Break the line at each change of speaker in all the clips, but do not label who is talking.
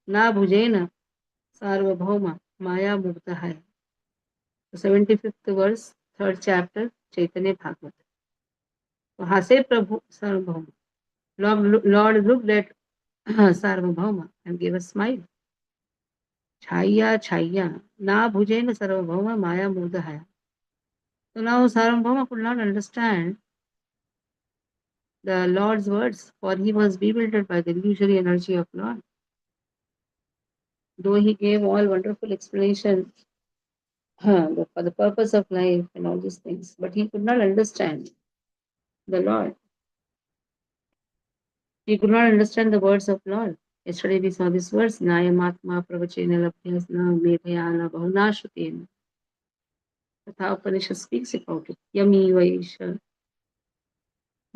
na bhujena sarvabhauma maya mugdahaya. 75th verse, 3rd chapter, Chaitanya Bhagavat. So, Hase Prabhu Sarvabhauma. Lord looked at Sarvabhauma and gave a smile. Chaya, Chaya, na bhujena sarvabhauma maya mugdahaya. So now Sarvabhauma could not understand the Lord's words, for he was bewildered by the illusory energy of Lord. Though he gave all wonderful explanations for the purpose of life and all these things, but he could not understand the Lord. He could not understand the words of Lord. Yesterday we saw this verse, Nayamatma pravachena labhyasna medhayana bahuna shutena. Tatha Upanishad speaks about it. Yami vaisha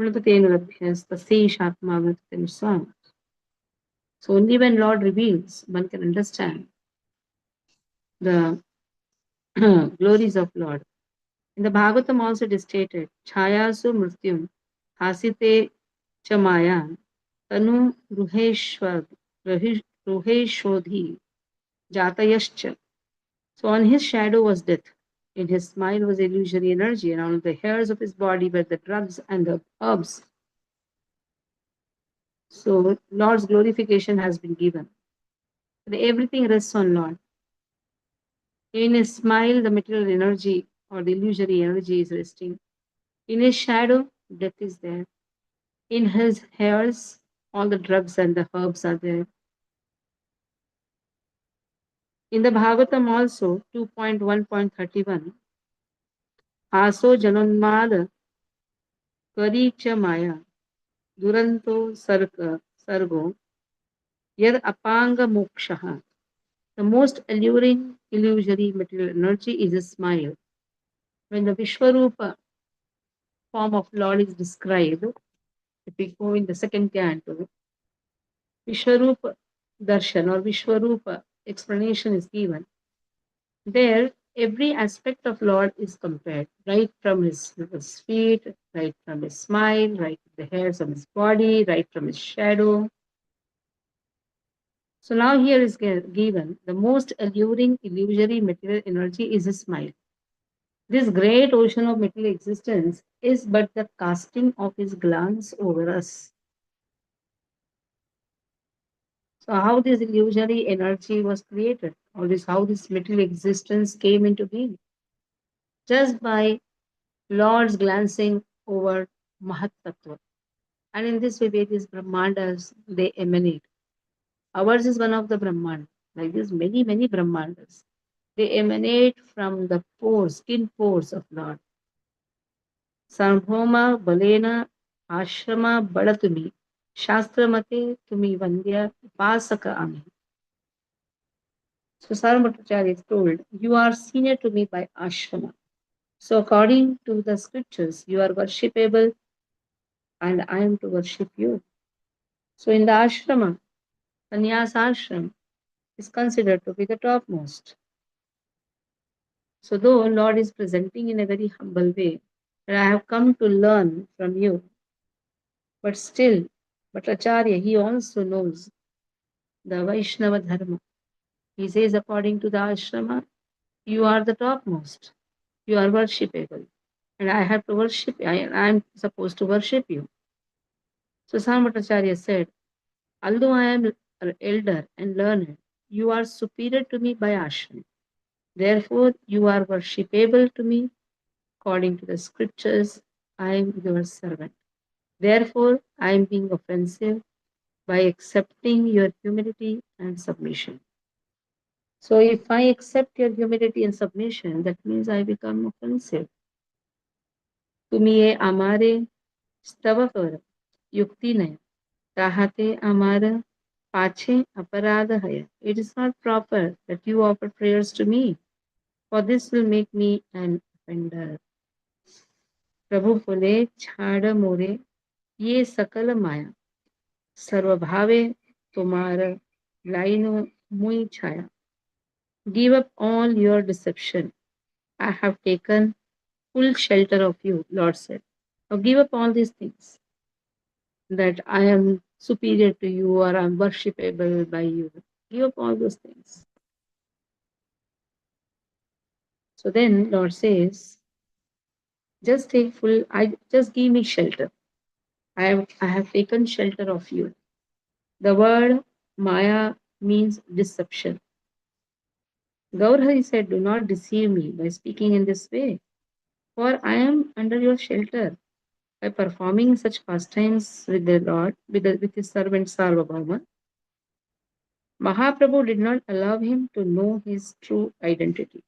mritatena labhyas taseshatma mritatena swam. So only when Lord reveals, one can understand the glories of Lord. In the Bhagavatam also it is stated, Chayasu mrityum hasite chamaya tanu ruheshodhi jatayascha. So on his shadow was death. In his smile was illusory energy, and on the hairs of his body were the drugs and the herbs. So Lord's glorification has been given. Everything rests on Lord. In his smile, the material energy or the illusory energy is resting. In his shadow, death is there. In his hairs, all the drugs and the herbs are there. In the Bhagavatam also, 2.1.31, Aso Janonmad Karicha Maya Duranto Sargo Yad Apanga Mokshaha. The most alluring illusory material energy is a smile. When the Vishwarupa form of Lord is described, if we go in the second canto, Vishwarupa Darshan or Vishwarupa explanation is given. There, every aspect of Lord is compared, right from his feet, right from his smile, right from the hairs of his body, right from his shadow. So now here is given the most alluring illusory material energy is a smile. This great ocean of material existence is but the casting of his glance over us. So how this illusory energy was created, or this how this material existence came into being? Just by Lord's glancing over Mahat Tattva. And in this way, these Brahmandas, they emanate. Ours is one of the Brahmand. Like this, many, many Brahmandas. They emanate from the pores, skin pores of Lord. Sarvbhauma Balena Ashrama Badatumi Shastramate Tumi Vandya Upasaka Ami. So Sarvabhattacharya is told, you are senior to me by ashrama. So according to the scriptures, you are worshipable and I am to worship you. So in the ashrama, sannyas ashram is considered to be the topmost. So though Lord is presenting in a very humble way, that I have come to learn from you, but still, Bhattacharya, he also knows the Vaishnava Dharma. He says, according to the ashrama, you are the topmost. You are worshipable. And I have to worship, I am supposed to worship you. So Bhattacharya said, although I am an elder and learned, you are superior to me by ashram. Therefore, you are worshipable to me according to the scriptures. I am your servant. Therefore, I am being offensive by accepting your humility and submission. So, if I accept your humility and submission, that means I become offensive. तुम्ही ये आमारे स्तव कर युक्ति नहीं चाहते आमार पाछे अपराध है. It is not proper that you offer prayers to me, for this will make me an offender. प्रभु फुले छाड़ मोरे ये सकल माया सर्वभावे तुम्हारा लाइनो मुई छाया. Give up all your deception. I have taken full shelter of you, Lord said. Now give up all these things, that I am superior to you or I am worshipable by you. Give up all those things. So then Lord says, just take full, I just give me shelter. I have taken shelter of you. The word Maya means deception. Gaurhari said, do not deceive me by speaking in this way, for I am under your shelter. By performing such pastimes with the Lord, with his servant Sarvabhauma, Mahaprabhu did not allow him to know his true identity.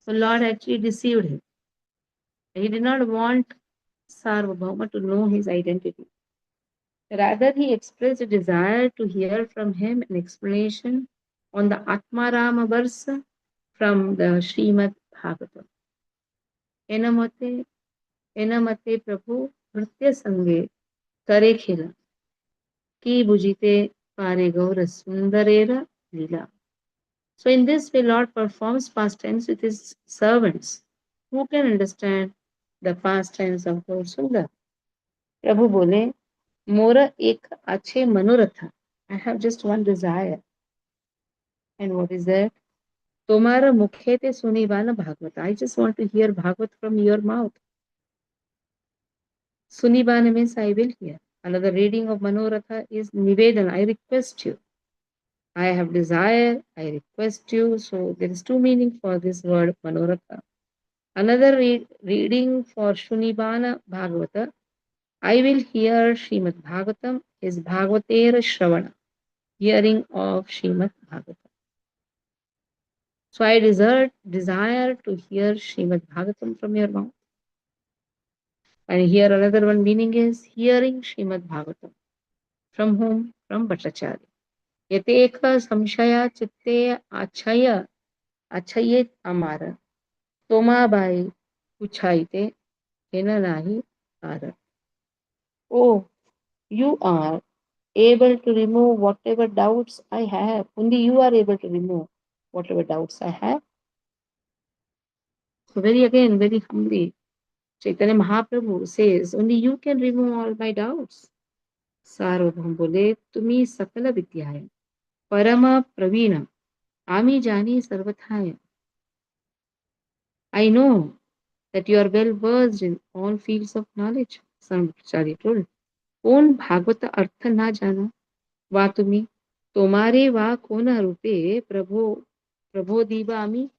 So Lord actually deceived him. He did not want Sarvabhauma to know his identity. Rather, he expressed a desire to hear from him an explanation on the Atmarama verse from the Srimad Bhagavatam. Enamate, enamate Prabhu Nritya Sange Kare Khila Ki Bujite Pare Gaura Sundarera Lila. So in this way, Lord performs past tense with his servants. Who can understand the past tense of Gaur Sundar? Prabhu bole, Mora ek ache manoratha. I have just one desire. And what is that? Tomara mukhe te sunivana Bhagavata. I just want to hear Bhagavat from your mouth. Sunivana means I will hear. Another reading of Manoratha is Nivedana. I request you. I have desire. I request you. So there is two meanings for this word Manoratha. Another reading for Shunibana Bhagavata. I will hear Srimad Bhagavatam is Bhagavatera Shravana, hearing of Srimad Bhagavatam. So I desire to hear Srimad Bhagavatam from your mouth. And here another one meaning is hearing Srimad Bhagavatam. From whom? From Bhattacharya. Yateka samshaya chitte achayet amara. Toma bai puchaite hena nahi ara. Oh, you are able to remove whatever doubts I have. Only you are able to remove whatever doubts I have. So very humbly, Chaitanya Mahaprabhu says, only you can remove all my doubts. Sarvabhaum bole, tumi sakala vidyaya, parama pravina, ami jani sarvathaya. I know that you are well versed in all fields of knowledge. Sarvacharya told. Kon bhagavata artha na jana, va tumi, tomare va kona rupe prabho diva ami.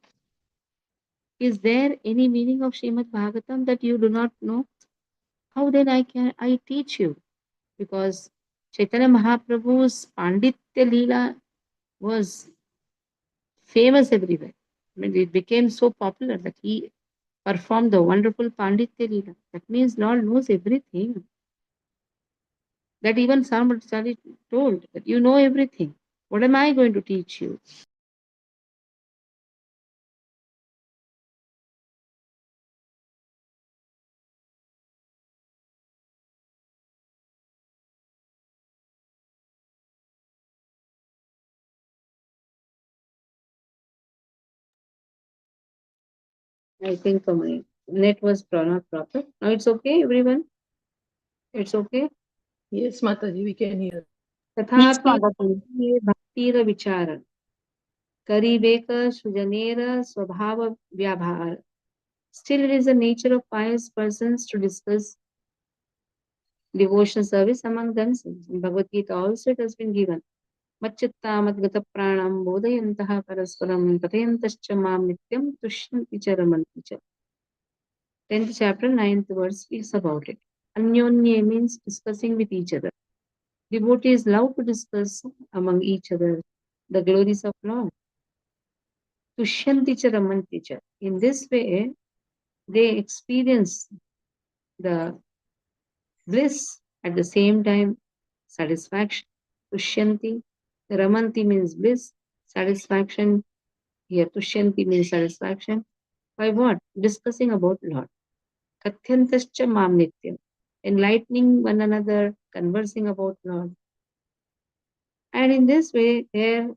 Is there any meaning of Srimad Bhagavatam that you do not know? How then I teach you? Because Chaitanya Mahaprabhu's Panditya Leela was famous everywhere. I mean, it became so popular that he performed the wonderful Panditya Leela. That means Lord knows everything. That even Sarvacharya told that you know everything. What am I going to teach you? I think my net was not proper. Now it's okay, everyone? It's okay?
Yes, Mataji, we can hear.
Yes,
तथापि
Mataji.
भक्तिर विचार करीबेक सुजनेर स्वभाव व्याभार. Still, it is the nature of pious persons to discuss devotional service among themselves. In Bhagavad Gita also it has been given. Macchitta madgata pranam bodhayantaha parasparam kathayantascha mam nityam tushyanti cha ramanti cha. 10th chapter, 9th verse speaks about it. Anyonye means discussing with each other. Devotees love to discuss among each other the glories of Lord. Tushyanti cha ramanti cha. In this way, they experience the bliss at the same time satisfaction. Tushyanti, ramanti means bliss, satisfaction. Here, tushyanti means satisfaction. By what? Discussing about Lord. Kathyantascha mam nityam. Enlightening one another, conversing about Lord. And in this way, their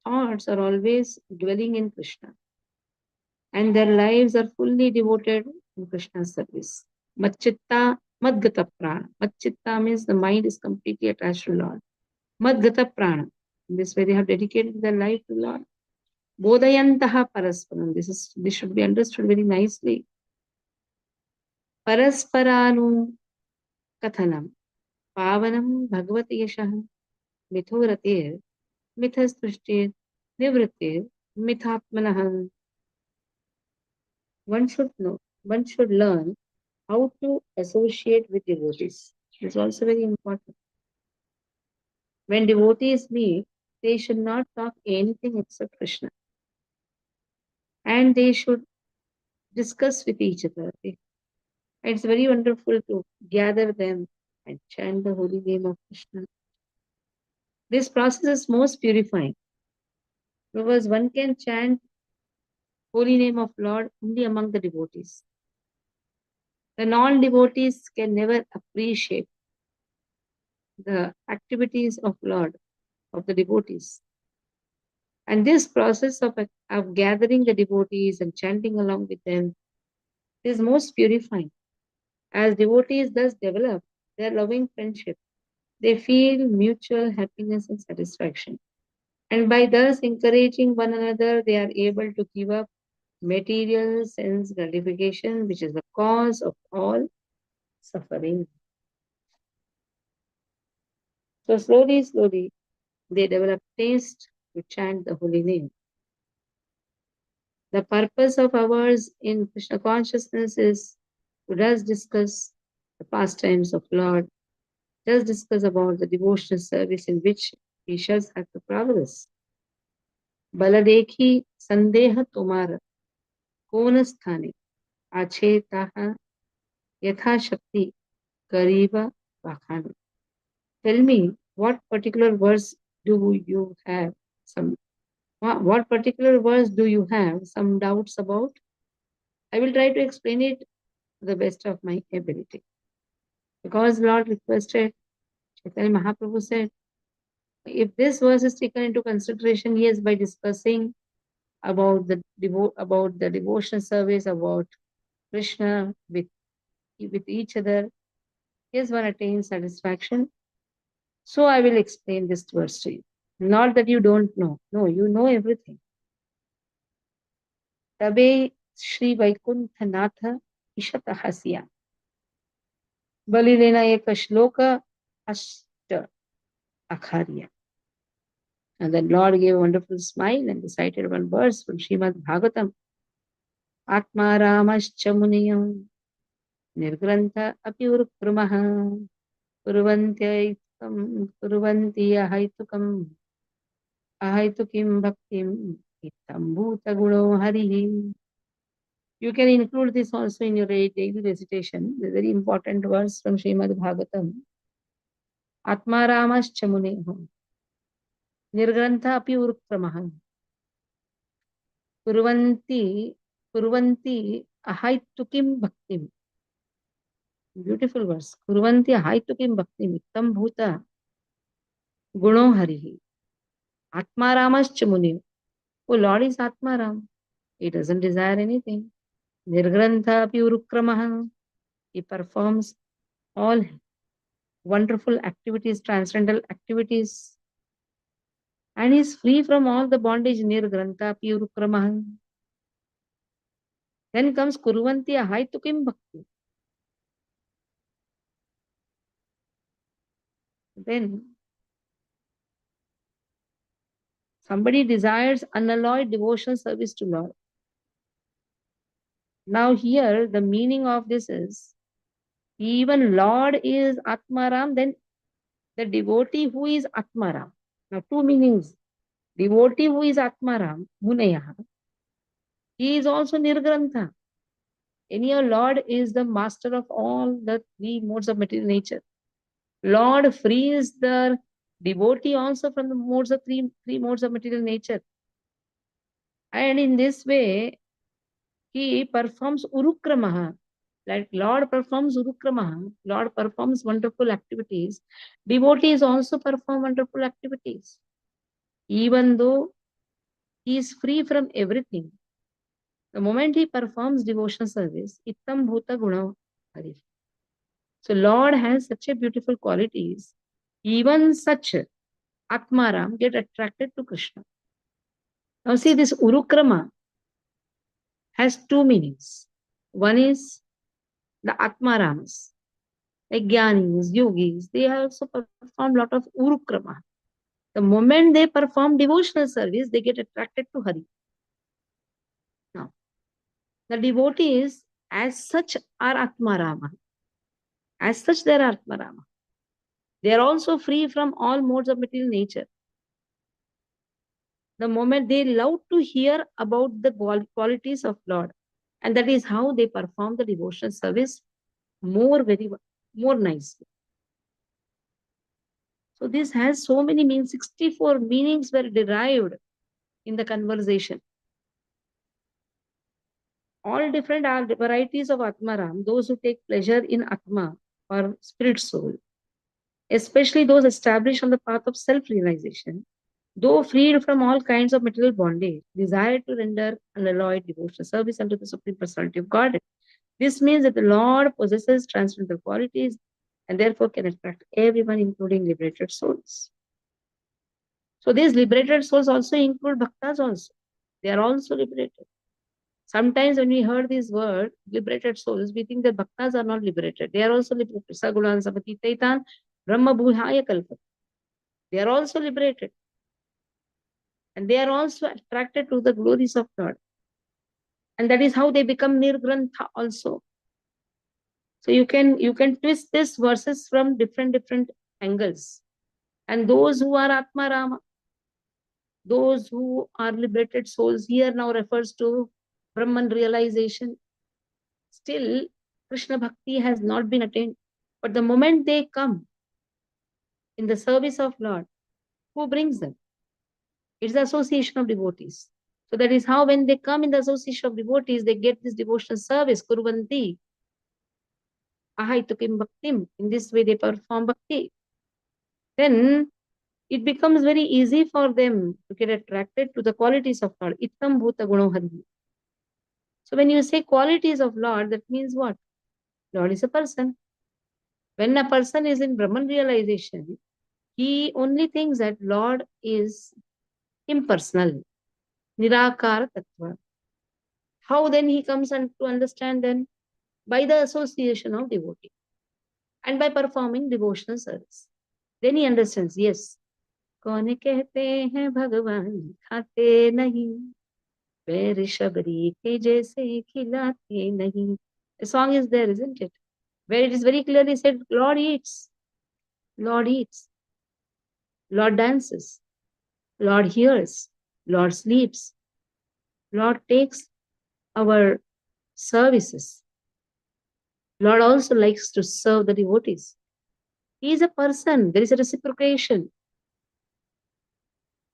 thoughts are always dwelling in Krishna. And their lives are fully devoted in Krishna's service. Machitta Madgata Prana. Machitta means the mind is completely attached to Lord. Madgata Prana. In this way, they have dedicated their life to Lord. Bodhayantaha parasparam. This should be understood very nicely. Parasparanu kathanam. Pavanam bhagavati yashah. Mithoratir. Mithastrushtir. Nivritir. Mithatmanah. One should know, one should learn how to associate with devotees. It's also very important. When devotees meet, they should not talk anything except Krishna. And they should discuss with each other. It's very wonderful to gather them and chant the holy name of Krishna. This process is most purifying because one can chant holy name of Lord only among the devotees. The non-devotees can never appreciate the activities of Lord, of the devotees. And this process of gathering the devotees and chanting along with them is most purifying. As devotees thus develop their loving friendship, they feel mutual happiness and satisfaction. And by thus encouraging one another, they are able to give up material sense gratification, which is the cause of all suffering. So slowly, slowly, they develop taste to chant the holy name. The purpose of ours in Krishna consciousness is to just discuss the pastimes of Lord, just discuss about the devotional service in which we shall have to progress. Baladekhi sandeha tomar kona sthane achetaha yatha shakti kariba vakhana. Tell me, what particular verse do you have some what particular verse do you have some doubts about? I will try to explain it to the best of my ability. Because Lord requested, Chaitanya Mahaprabhu said, if this verse is taken into consideration, yes, by discussing about about the devotional service, about Krishna with each other, yes, one attains satisfaction. So I will explain this verse to you. Not that you don't know. No, you know everything. Tabe Shri Vaikunthanatha Ishatahasya. Balilena Eka Shloka Ashta Akharya. And then Lord gave a wonderful smile and recited one verse from Srimad Bhagavatam. Atma Ramascha Muniyam Nirgrantha Api Urukramaha Kurvanti Ahaitukim Bhaktim Itam Bhuta Guno Harihi. You can include this also in your daily recitation. The very important verse from Srimad Bhagavatam. Atma Ramascha Muniyam Nirgrantha Api Urukramaha Kurvanti Ahaitukim Bhaktim. Beautiful verse. Kurvanti Ahaitukim Bhaktim Ittam Bhuta Guno Harihi. Atmaramas Chamuni. Oh, Lord is Atmaram. He doesn't desire anything. Nirgrantha Api Urukramaha. He performs all wonderful activities, transcendental activities. And he is free from all the bondage. Nirgrantha Api Urukramaha. Then comes Kurvanti Ahaitukim Bhakti. Then somebody desires unalloyed devotional service to Lord. Now here the meaning of this is even Lord is Atmaram, then the devotee who is Atmaram. Now two meanings. Devotee who is Atmaram, Munaya, he is also Nirgrantha. Anyhow, Lord is the master of all the three modes of material nature. Lord frees the devotee also from the modes of three modes of material nature. And in this way, he performs Urukramaha. Like Lord performs Urukramaha, Lord performs wonderful activities. Devotees also perform wonderful activities. Even though he is free from everything, the moment he performs devotional service, Ittam Bhuta Guna Hari. So Lord has such a beautiful qualities. Even such Atmaram get attracted to Krishna. Now see, this Urukrama has two meanings. One is the Atmaramas, like Gyanis, Yogis, they also perform a lot of Urukrama. The moment they perform devotional service, they get attracted to Hari. Now, the devotees as such are Atmarama. As such, they are Atmarama. They are also free from all modes of material nature. The moment they love to hear about the qualities of Lord, and that is how they perform the devotional service more nicely. So this has so many meanings. 64 meanings were derived in the conversation. All different are the varieties of Atmaram, those who take pleasure in Atma or spirit soul, especially those established on the path of self-realization, though freed from all kinds of material bondage, desire to render unalloyed devotional service unto the Supreme Personality of Godhead. This means that the Lord possesses transcendental qualities and therefore can attract everyone, including liberated souls. So these liberated souls also include bhaktas also. They are also liberated. Sometimes when we heard this word, liberated souls, we think that bhaktas are not liberated. They are also liberated. Sagunan Samati Taitan Brahma Bhuhaya Kalpat. They are also liberated. And they are also attracted to the glories of God. And that is how they become nirgrantha also. So you can twist this verses from different angles. And those who are Atmarama, those who are liberated souls, here now refers to Brahman realization. Still, Krishna Bhakti has not been attained. But the moment they come in the service of Lord, who brings them? It's the association of devotees. So that is how when they come in the association of devotees, they get this devotional service, Kurvanti, Ahaitukim Bhaktim. In this way they perform Bhakti. Then it becomes very easy for them to get attracted to the qualities of Lord. Ittam Bhuta Guno Hari. So when you say qualities of Lord, that means what? Lord is a person. When a person is in Brahman realization, he only thinks that Lord is impersonal, Nirakara Tattva. How then he comes to understand then? By the association of devotee and by performing devotional service. Then he understands, yes, कौन कहते हैं भगवान खाते नहीं पैर शबरी के जैसे खिलाते नहीं. The song is there, isn't it? Where it is very clearly said, Lord eats, Lord eats, Lord dances, Lord hears, Lord sleeps, Lord takes our services. Lord also likes to serve the devotees. He is a person. There is a reciprocation.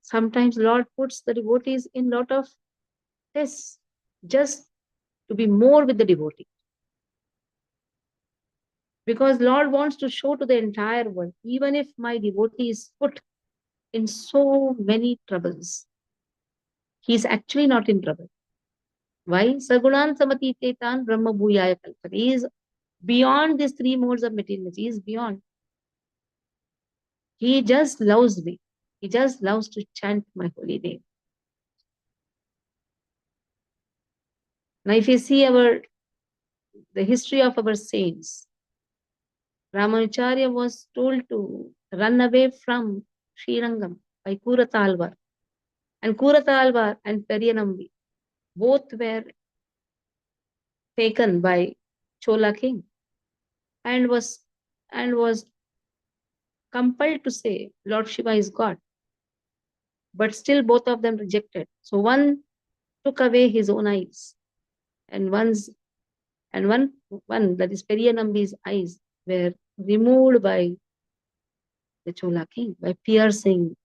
Sometimes Lord puts the devotees in lot of tests just to be more with the devotee. Because Lord wants to show to the entire world, even if my devotee is put in so many troubles, he is actually not in trouble. Why? Sagunan Samati Tetan Brahma Bhuyaya Kalpana. He is beyond these three modes of materiality. He is beyond. He just loves me. He just loves to chant my holy name. Now, if you see the history of our saints, Ramanacharya was told to run away from Srirangam by Kuratalvar. And Kuratalvar and Periyanambi both were taken by Chola king and was compelled to say Lord Shiva is God. But still both of them rejected. So one took away his own eyes, and one that is Periyanambi's eyes were removed by the Chola king by piercing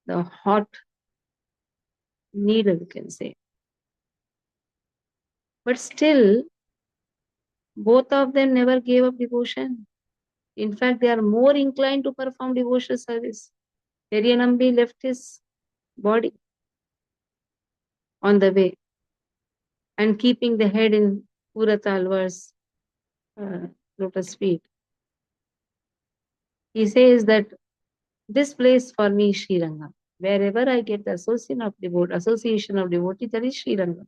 the hot needle, you can say. But still, both of them never gave up devotion. In fact, they are more inclined to perform devotional service. Periyanambi left his body on the way and keeping the head in Puratalvar's lotus feet. He says that This place for me is Sri Rangam. Wherever I get the association of devotee, that is Sri Rangam.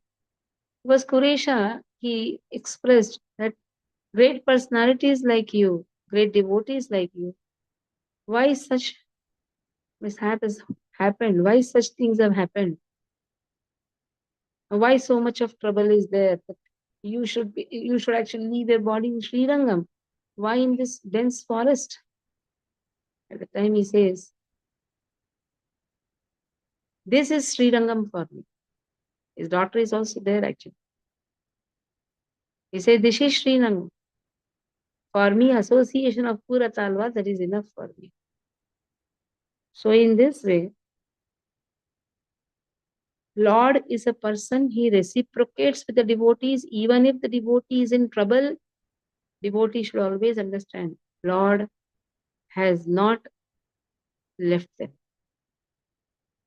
Because Kuresha, he expressed that great personalities like you, great devotees like you, why such mishap has happened? Why such things have happened? Why so much of trouble is there? That you should actually leave your body in Sri Rangam. Why in this dense forest? At the time he says, this is Sri Rangam for me. His daughter is also there actually. He said, this is Sri Rangam. For me, association of Pura Talva, that is enough for me. So in this way, Lord is a person, he reciprocates with the devotees. Even if the devotee is in trouble, devotee should always understand, Lord has not left them.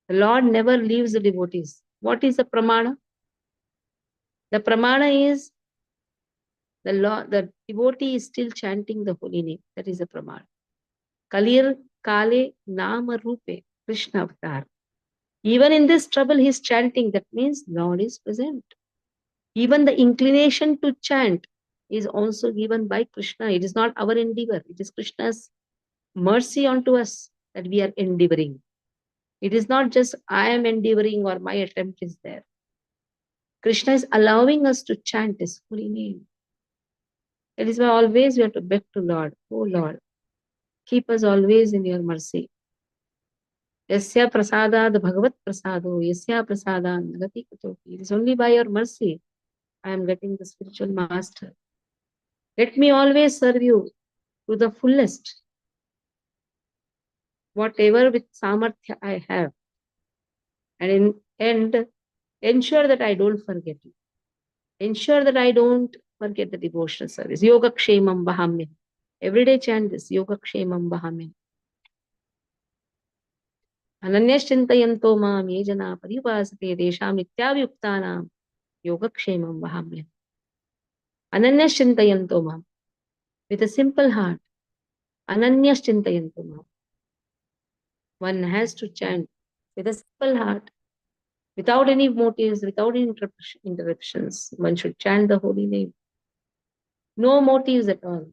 The Lord never leaves the devotees. What is the pramana? The pramana is the devotee is still chanting the holy name. That is the pramana. Kalir Kale Nama Rupe Krishna Avatar. Even in this trouble, he is chanting. That means Lord is present. Even the inclination to chant is also given by Krishna. It is not our endeavor. It is Krishna's mercy onto us that we are endeavoring. It is not just I am endeavoring or my attempt is there. Krishna is allowing us to chant his holy name. That is why always we have to beg to Lord, oh Lord, keep us always in your mercy. Yasya prasadad bhagavat prasado, yasya prasadad nagati katopi. It is only by your mercy I am getting the spiritual master. Let me always serve you to the fullest, whatever with samarthya I have, and ensure that I don't forget you. Ensure that I don't forget the devotional service. Yoga kshemam vahamya. Every day chant this. Yoga kshemam vahamya. Ananyashchintayanto mam ye jana paripasate desham nityavyuktanam yoga kshemam vahamya. Ananyashchintayanto mam. With a simple heart. Ananyashchintayanto mam. One has to chant with a simple heart, without any motives, without any interruptions. One should chant the holy name. No motives at all.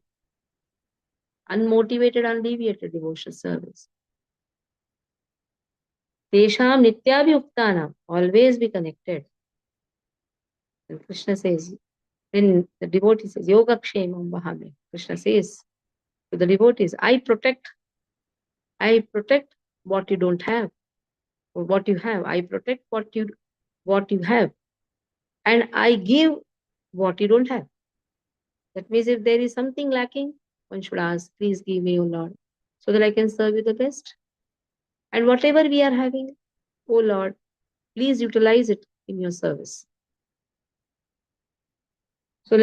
Unmotivated, undeviated devotional service. Tesham nityabhyuktanam, always be connected. And Krishna says, when the devotee says, Yoga Kshemam Vahame, Krishna says to the devotees, I protect what you don't have, or what you have. I protect what you have. And I give what you don't have. That means if there is something lacking, one should ask, please give me, O Lord, so that I can serve you the best. And whatever we are having, O Lord, please utilize it in your service. So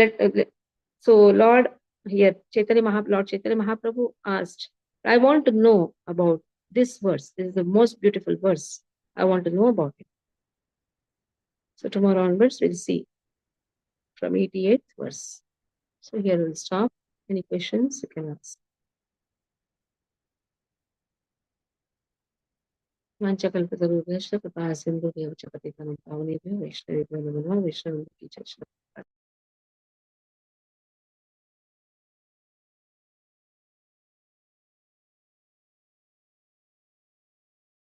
Lord here, Lord Chaitanya Mahaprabhu asked, I want to know about this verse. This is the most beautiful verse. I want to know about it. So tomorrow onwards, we'll see from 88th verse. So here we'll stop. Any questions you can ask. Manchakalpatarubyascha कृपा सिन्धुभ्यो च पतितं पावनेभ्यो वैष्णवेभ्यो नमः वैष्णवेभ्यो की जय।